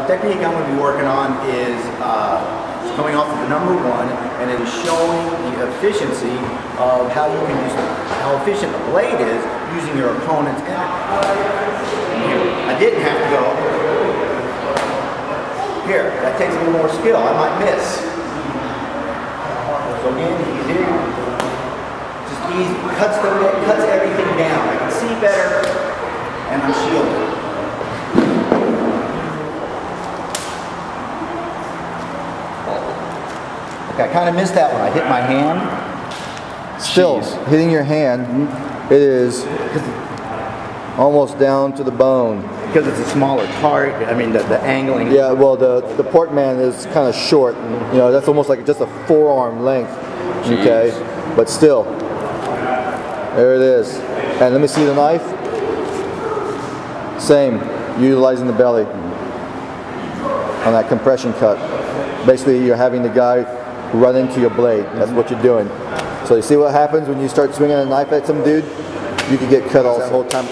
technique I'm going to be working on is coming off of the number 1, and it is showing the efficiency of how you can use, how efficient the blade is using your opponent's energy. I didn't have to go here. That takes a little more skill. I might miss. So again, easy. Just easy. Cuts everything down. I can see better, and I'm shielded. I kind of missed that one. I hit my hand. Still, hitting your hand, it is almost down to the bone. Because it's a smaller target. I mean, the angling. Yeah, well, the portman is kind of short. You know, that's almost like just a forearm length. Jeez. Okay, but still, there it is. And let me see the knife. Same, utilizing the belly on that compression cut. Basically, you're having the guy run into your blade. That's what you're doing. So you see what happens when you start swinging a knife at some dude? You can get cut off the whole time.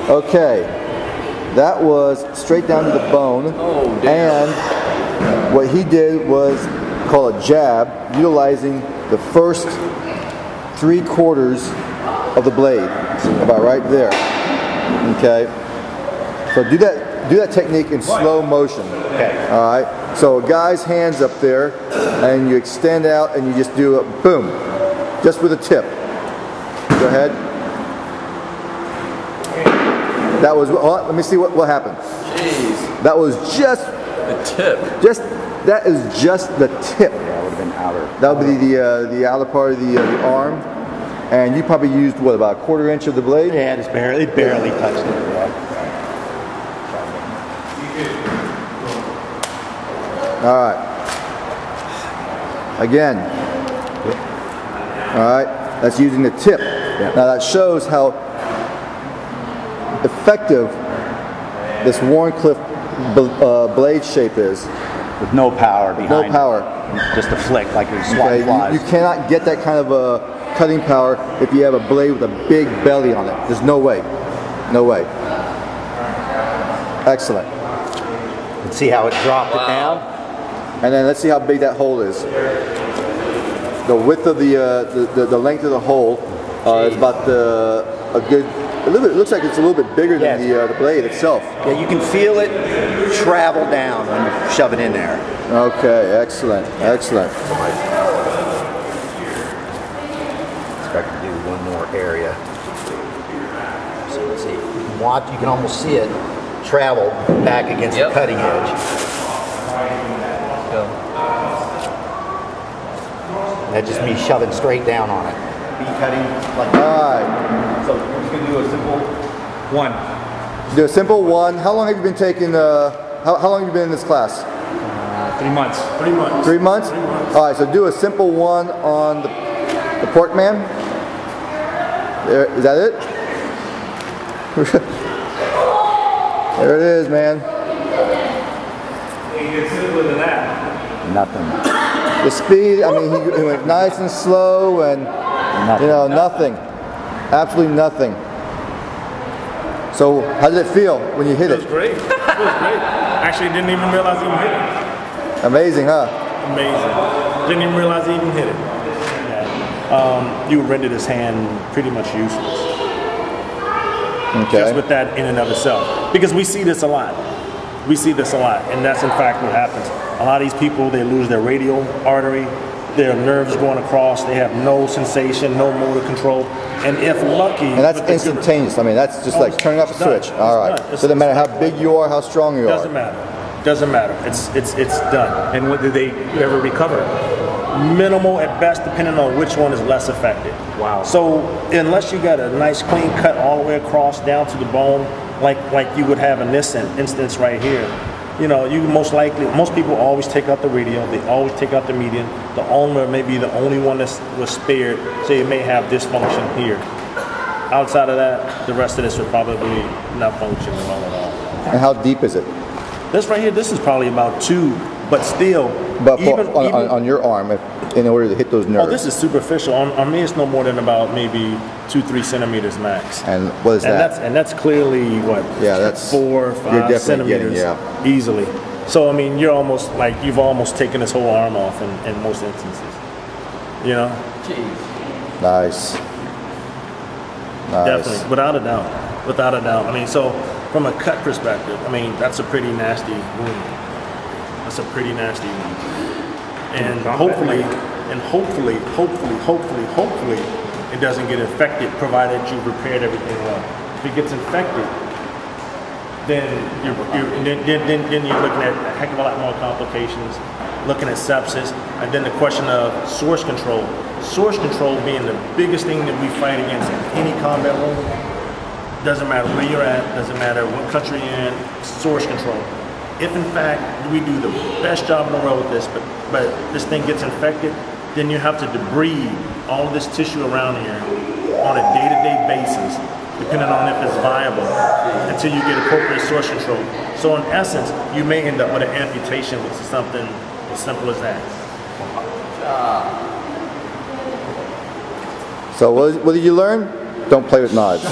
Okay, that was straight down to the bone. Oh, damn. And what he did was called a jab, utilizing the first 3/4 of the blade, about right there. Okay, so do that technique in slow motion. Okay. All right. So a guy's hands up there, and you extend out, and you just do a boom, just with a tip. Go ahead. That was. Oh, let me see what happened. Jeez. That was just the tip. That is just the tip. Yeah, it would have been outer. That would be the outer part of the arm, and you probably used what, about 1/4 inch of the blade? Yeah, it barely touched it. Yeah. All right. Again. All right. That's using the tip. Yeah. Now that shows how effective this Wharncliffe blade shape is. With no power behind No it. power. Just a flick like you're Okay, swatting flies. you cannot get that kind of a cutting power if you have a blade with a big belly on it. There's no way. No way. Excellent. See how it dropped it down? And then let's see how big that hole is. The width of the length of the hole is about a good. A little bit. It looks like it's a little bit bigger than the blade itself. Yeah, you can feel it travel down when you shove it in there. Okay, excellent, excellent. Expect to do one more area. So let's see. You can almost see it travel back against the cutting edge. That's just me shoving straight down on it. Be cutting like that. All right. So we're just gonna do a simple one. Do a simple one. How long have you been taking? How long have you been in this class? 3 months. 3 months. 3 months. All right. So do a simple one on the porkman. There. Is that it? There it is, man. You get simpler than that. Nothing. The speed. I mean, he went nice and slow, and you know, nothing. Absolutely nothing. So, how did it feel when you hit it? It was great. It was great. Actually, didn't even realize he even hit it. Amazing, huh? Amazing. Didn't even realize he even hit it. Yeah. You rendered his hand pretty much useless. Okay. Just with that in and of itself. Because we see this a lot. We see this a lot. And that's in fact what happens. A lot of these people, they lose their radial artery, their nerves going across, they have no sensation, no motor control. And if lucky... And that's instantaneous. I mean, that's just like turning off a switch. All right. So it doesn't matter how big you are, how strong you are. Doesn't matter. Doesn't matter. It's done. And what, did they ever recover? Minimal at best, depending on which one is less effective. Wow. So unless you got a nice clean cut all the way across down to the bone, like you would have in this instance right here, you know, you most people always take out the radial, they always take out the median. The ulnar may be the only one that was spared, so you may have dysfunction here. Outside of that, the rest of this would probably not function well at all. And how deep is it? This right here, this is probably about 2 But still, But on your arm, in order to hit those nerves. Oh, this is superficial. On me, it's no more than about maybe 2-3 centimeters max. And what is that? And that's clearly what? Yeah, that's 4 or 5 centimeters easily. So I mean, you've almost taken his whole arm off in most instances. You know? Jeez. Nice. Definitely, without a doubt. Without a doubt. I mean, so from a cut perspective, I mean, that's a pretty nasty wound. That's a pretty nasty wound. And hopefully, it doesn't get infected, provided you've repaired everything well. If it gets infected, then you're looking at a heck of a lot more complications, looking at sepsis, and then the question of source control. Source control being the biggest thing that we fight against in any combat wound. Doesn't matter where you're at, doesn't matter what country you're in, source control. If in fact we do the best job in the world with this, but this thing gets infected, then you have to debride all this tissue around here on a day-to-day basis, depending on if it's viable, until you get appropriate source control. So in essence, you may end up with an amputation, which is something as simple as that. So what did you learn? Don't play with knives.